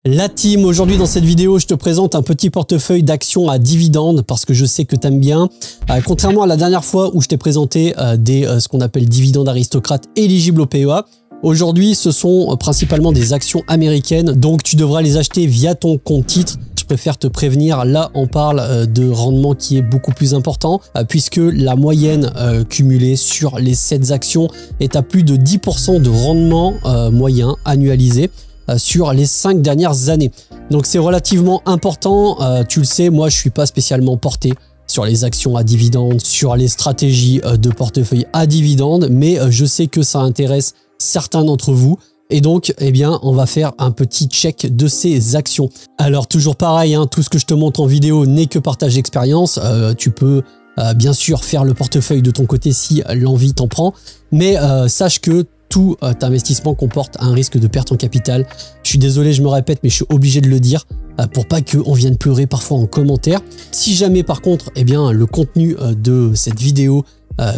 La team, aujourd'hui dans cette vidéo, je te présente un petit portefeuille d'actions à dividendes parce que je sais que tu aimes bien. Contrairement à la dernière fois où je t'ai présenté ce qu'on appelle dividendes aristocrates éligibles au PEA, aujourd'hui ce sont principalement des actions américaines, donc tu devras les acheter via ton compte titre. Je préfère te prévenir, là on parle de rendement qui est beaucoup plus important puisque la moyenne cumulée sur les 7 actions est à plus de 10% de rendement moyen annualisé sur les 5 dernières années. Donc c'est relativement important, tu le sais, moi je suis pas spécialement porté sur les actions à dividendes, sur les stratégies de portefeuille à dividendes, mais je sais que ça intéresse certains d'entre vous. Et donc, eh bien, on va faire un petit check de ces actions. Alors, toujours pareil, hein, tout ce que je te montre en vidéo n'est que partage d'expérience. Tu peux bien sûr faire le portefeuille de ton côté si l'envie t'en prend, mais sache que tout investissement comporte un risque de perte en capital. Je suis désolé, je me répète, mais je suis obligé de le dire pour pas qu'on vienne pleurer parfois en commentaire. Si jamais par contre, eh bien, le contenu de cette vidéo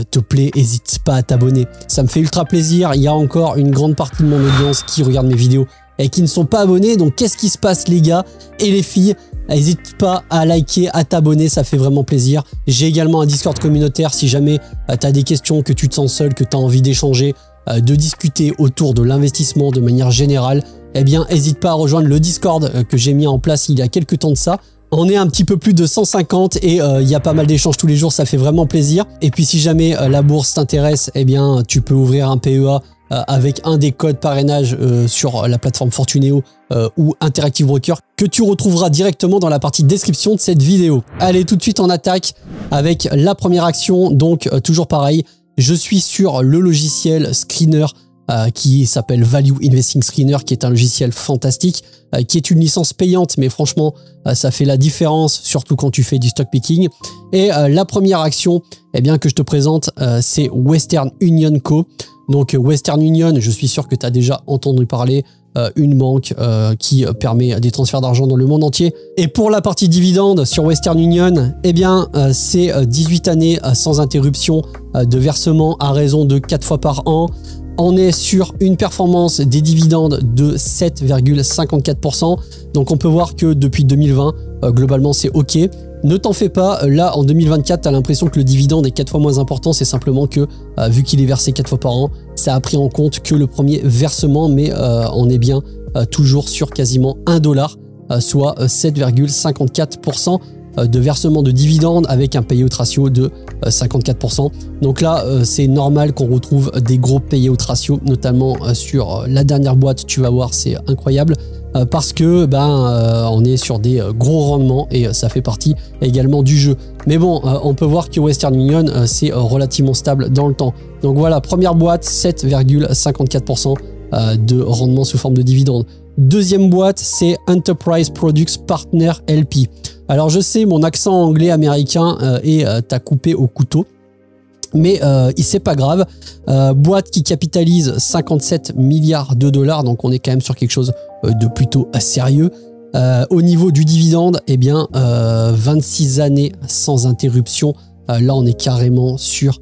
te plaît, n'hésite pas à t'abonner. Ça me fait ultra plaisir. Il y a encore une grande partie de mon audience qui regarde mes vidéos et qui ne sont pas abonnés. Donc qu'est-ce qui se passe les gars et les filles? N'hésite pas à liker, à t'abonner, ça fait vraiment plaisir. J'ai également un Discord communautaire si jamais tu as des questions, que tu te sens seul, que tu as envie d'échanger, de discuter autour de l'investissement de manière générale, eh bien n'hésite pas à rejoindre le Discord que j'ai mis en place il y a quelques temps de ça. On est un petit peu plus de 150 et il y a pas mal d'échanges tous les jours, ça fait vraiment plaisir. Et puis si jamais la bourse t'intéresse, eh bien tu peux ouvrir un PEA avec un des codes parrainage sur la plateforme Fortuneo ou Interactive Broker que tu retrouveras directement dans la partie description de cette vidéo. Allez, tout de suite on attaque avec la première action. Donc toujours pareil, je suis sur le logiciel Screener qui s'appelle Value Investing Screener, qui est un logiciel fantastique, qui est une licence payante, mais franchement, ça fait la différence, surtout quand tu fais du stock picking. Et la première action eh bien, que je te présente, c'est Western Union Co. Donc Western Union, je suis sûr que tu as déjà entendu parler, une banque qui permet des transferts d'argent dans le monde entier. Et pour la partie dividende sur Western Union, eh bien, c'est 18 années sans interruption de versement à raison de 4 fois par an. On est sur une performance des dividendes de 7,54%. Donc on peut voir que depuis 2020, globalement c'est OK. Ne t'en fais pas, là en 2024, tu as l'impression que le dividende est 4 fois moins important. C'est simplement que vu qu'il est versé 4 fois par an, ça a pris en compte que le premier versement, mais on est bien toujours sur quasiment $1, soit 7,54% de versement de dividendes avec un payout ratio de 54%. Donc là, c'est normal qu'on retrouve des gros payout ratios, notamment sur la dernière boîte, tu vas voir, c'est incroyable parce que on est sur des gros rendements et ça fait partie également du jeu. Mais bon, on peut voir que Western Union, c'est relativement stable dans le temps. Donc voilà, première boîte, 7,54% de rendement sous forme de dividendes. Deuxième boîte, c'est Enterprise Products Partner LP. Alors je sais, mon accent anglais américain est à couper au couteau, mais c'est pas grave. Boîte qui capitalise 57 milliards de dollars, donc on est quand même sur quelque chose de plutôt sérieux. Au niveau du dividende, eh bien 26 années sans interruption. Là on est carrément sur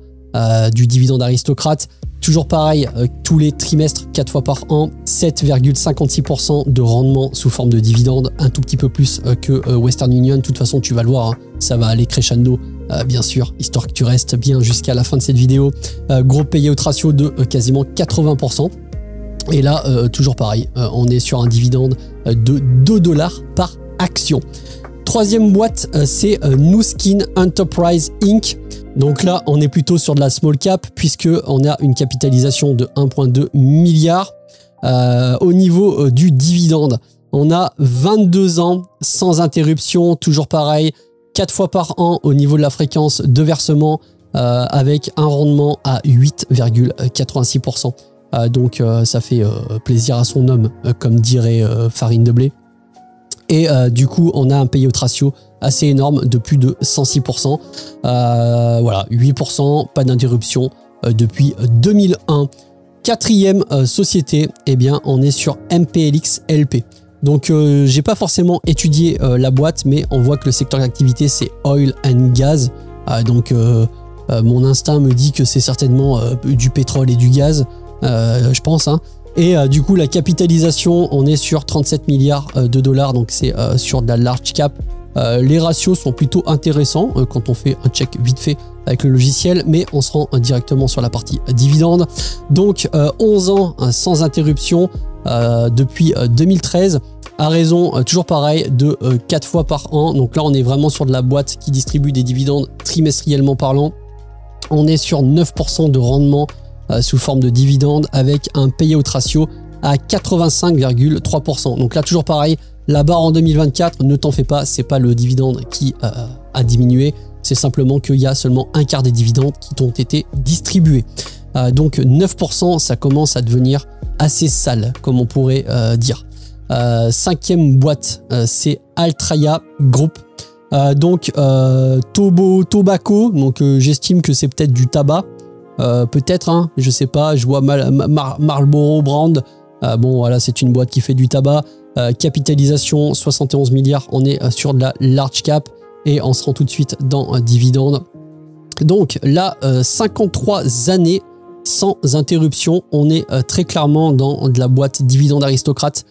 du dividende aristocrate. Toujours pareil, tous les trimestres, 4 fois par an, 7,56% de rendement sous forme de dividende, un tout petit peu plus que Western Union. De toute façon, tu vas le voir, hein, ça va aller crescendo, bien sûr, histoire que tu restes bien jusqu'à la fin de cette vidéo. Gros payout ratio de quasiment 80%. Et là, toujours pareil, on est sur un dividende de $2 par action. Troisième boîte, c'est Nu Skin Enterprise Inc. Donc là, on est plutôt sur de la small cap puisqu'on a une capitalisation de 1,2 milliard. Au niveau du dividende, on a 22 ans sans interruption, toujours pareil, 4 fois par an au niveau de la fréquence de versement avec un rendement à 8,86%. Donc ça fait plaisir à son homme, comme dirait Farine de Blé. Et du coup, on a un payout ratio assez énorme de plus de 106%. Voilà, 8%, pas d'interruption depuis 2001. Quatrième société, eh bien, on est sur MPLX LP. Donc, j'ai pas forcément étudié la boîte, mais on voit que le secteur d'activité, c'est oil and gas. Donc, mon instinct me dit que c'est certainement du pétrole et du gaz, je pense, hein. Et du coup, la capitalisation, on est sur 37 milliards de dollars, donc c'est sur de la large cap. Les ratios sont plutôt intéressants quand on fait un check vite fait avec le logiciel, mais on se rend directement sur la partie dividende. Donc 11 ans sans interruption depuis 2013, à raison, toujours pareil, de 4 fois par an. Donc là, on est vraiment sur de la boîte qui distribue des dividendes trimestriellement parlant. On est sur 9% de rendement sous forme de dividendes avec un payout ratio à 85,3%. Donc là, toujours pareil, la barre en 2024, ne t'en fais pas, c'est pas le dividende qui a diminué, c'est simplement qu'il y a seulement un quart des dividendes qui t'ont été distribués. Donc 9%, ça commence à devenir assez sale, comme on pourrait dire. Cinquième boîte, c'est Altraya Group. Donc Tobacco, donc j'estime que c'est peut-être du tabac, peut-être, hein, je sais pas, je vois Marlboro Brand. Bon voilà, c'est une boîte qui fait du tabac. Capitalisation 71 milliards, on est sur de la large cap et on se rend tout de suite dans dividende. Donc là, 53 années sans interruption, on est très clairement dans de la boîte dividende aristocrate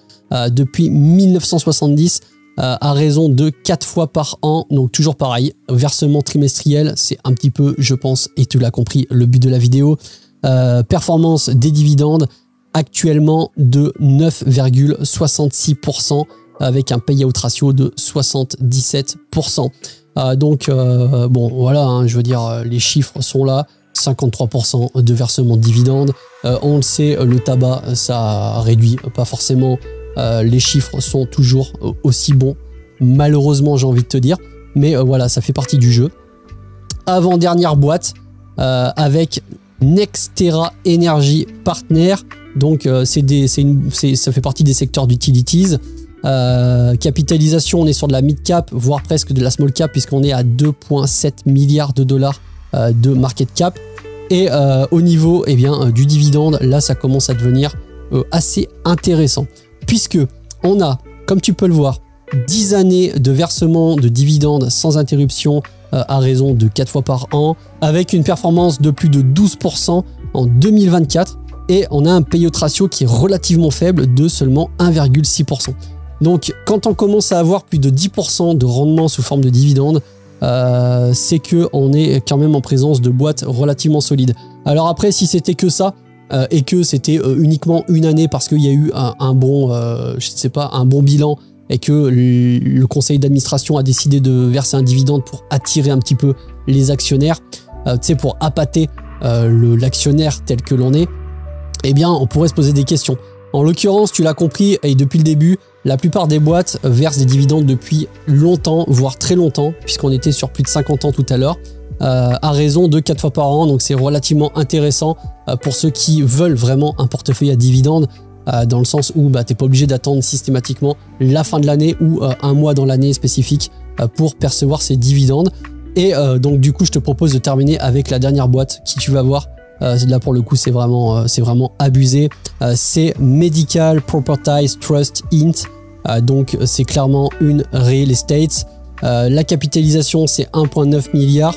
depuis 1970 à raison de 4 fois par an. Donc toujours pareil, versement trimestriel, c'est un petit peu, je pense, et tu l'as compris, le but de la vidéo. Performance des dividendes actuellement de 9,66% avec un payout ratio de 77%. Donc bon voilà, hein, je veux dire, les chiffres sont là. 53% de versement de dividendes. On le sait, le tabac, ça réduit pas forcément. Les chiffres sont toujours aussi bons, malheureusement, j'ai envie de te dire. Mais voilà, ça fait partie du jeu. Avant-dernière boîte avec Nextera Energy Partner. Donc ça fait partie des secteurs d'utilities. Capitalisation, on est sur de la mid cap, voire presque de la small cap, puisqu'on est à 2,7 milliards de dollars de market cap. Et au niveau du dividende, là ça commence à devenir assez intéressant, puisque on a, comme tu peux le voir, 10 années de versement de dividendes sans interruption à raison de 4 fois par an, avec une performance de plus de 12% en 2024, et on a un payout ratio qui est relativement faible de seulement 1,6%. Donc quand on commence à avoir plus de 10% de rendement sous forme de dividendes, c'est que on est quand même en présence de boîtes relativement solides. Alors après, si c'était que ça et que c'était uniquement une année parce qu'il y a eu un bon bilan et que le conseil d'administration a décidé de verser un dividende pour attirer un petit peu les actionnaires, pour appâter l'actionnaire tel que l'on est, eh bien on pourrait se poser des questions. En l'occurrence, tu l'as compris, et depuis le début, la plupart des boîtes versent des dividendes depuis longtemps, voire très longtemps, puisqu'on était sur plus de 50 ans tout à l'heure, à raison de 4 fois par an. Donc c'est relativement intéressant pour ceux qui veulent vraiment un portefeuille à dividendes, dans le sens où tu n'es pas obligé d'attendre systématiquement la fin de l'année ou un mois dans l'année spécifique pour percevoir ces dividendes. Et donc du coup, je te propose de terminer avec la dernière boîte qui, tu vas voir, là pour le coup c'est vraiment abusé. C'est Medical Properties Trust Int. Donc c'est clairement une real estate. La capitalisation c'est 1,9 milliard.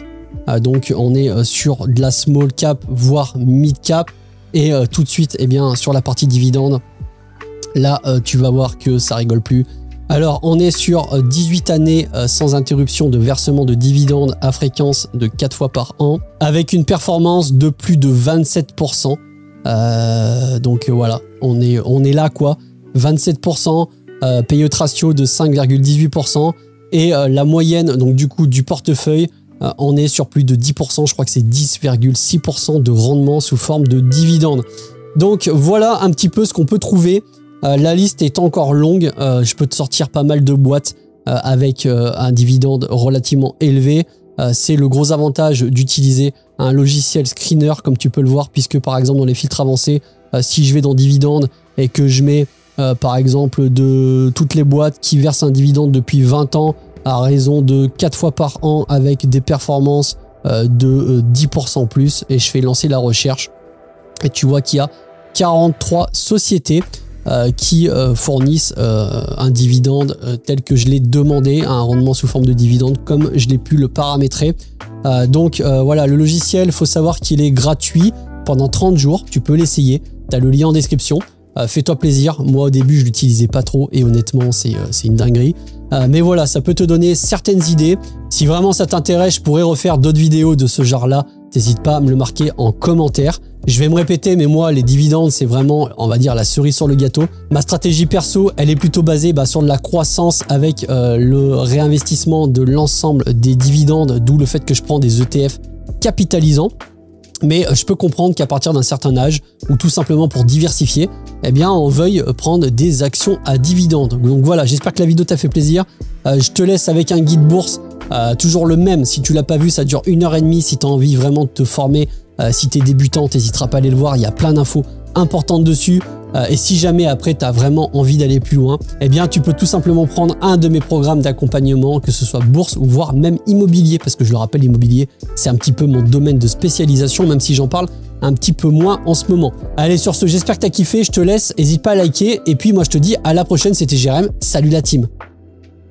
Donc on est sur de la small cap voire mid cap. Et tout de suite, sur la partie dividende, là tu vas voir que ça rigole plus. Alors on est sur 18 années sans interruption de versement de dividendes à fréquence de 4 fois par an, avec une performance de plus de 27%. Donc voilà, on est là quoi, 27%, payout ratio de 5,18%, et la moyenne donc du coup du portefeuille, on est sur plus de 10%, je crois que c'est 10,6% de rendement sous forme de dividendes. Donc voilà un petit peu ce qu'on peut trouver. La liste est encore longue, je peux te sortir pas mal de boîtes avec un dividende relativement élevé. C'est le gros avantage d'utiliser un logiciel screener comme tu peux le voir, puisque par exemple dans les filtres avancés, si je vais dans dividendes et que je mets par exemple de toutes les boîtes qui versent un dividende depuis 20 ans à raison de 4 fois par an avec des performances de 10% plus, et je fais lancer la recherche et tu vois qu'il y a 43 sociétés qui fournissent un dividende tel que je l'ai demandé, un rendement sous forme de dividende comme je l'ai pu le paramétrer. Donc voilà, le logiciel, il faut savoir qu'il est gratuit pendant 30 jours, tu peux l'essayer, tu as le lien en description. fais-toi plaisir. Moi au début je l'utilisais pas trop et honnêtement c'est une dinguerie. Mais voilà, ça peut te donner certaines idées. Si vraiment ça t'intéresse, je pourrais refaire d'autres vidéos de ce genre-là. N'hésite pas à me le marquer en commentaire. Je vais me répéter, mais moi, les dividendes, c'est vraiment, on va dire, la cerise sur le gâteau. Ma stratégie perso, elle est plutôt basée sur de la croissance avec le réinvestissement de l'ensemble des dividendes, d'où le fait que je prends des ETF capitalisants. Mais je peux comprendre qu'à partir d'un certain âge, ou tout simplement pour diversifier, eh bien, on veuille prendre des actions à dividendes. Donc voilà, j'espère que la vidéo t'a fait plaisir. Je te laisse avec un guide bourse, toujours le même. Si tu l'as pas vu, ça dure 1h30. Si tu as envie vraiment de te former, si tu es débutant, n'hésiteras pas à aller le voir. Il y a plein d'infos importantes dessus. Et si jamais après tu as vraiment envie d'aller plus loin, eh bien tu peux tout simplement prendre un de mes programmes d'accompagnement, que ce soit bourse ou voire même immobilier, parce que je le rappelle, l'immobilier c'est un petit peu mon domaine de spécialisation, même si j'en parle un petit peu moins en ce moment. Allez, sur ce, j'espère que tu as kiffé, je te laisse, n'hésite pas à liker et puis moi je te dis à la prochaine. C'était Jérém, salut la team.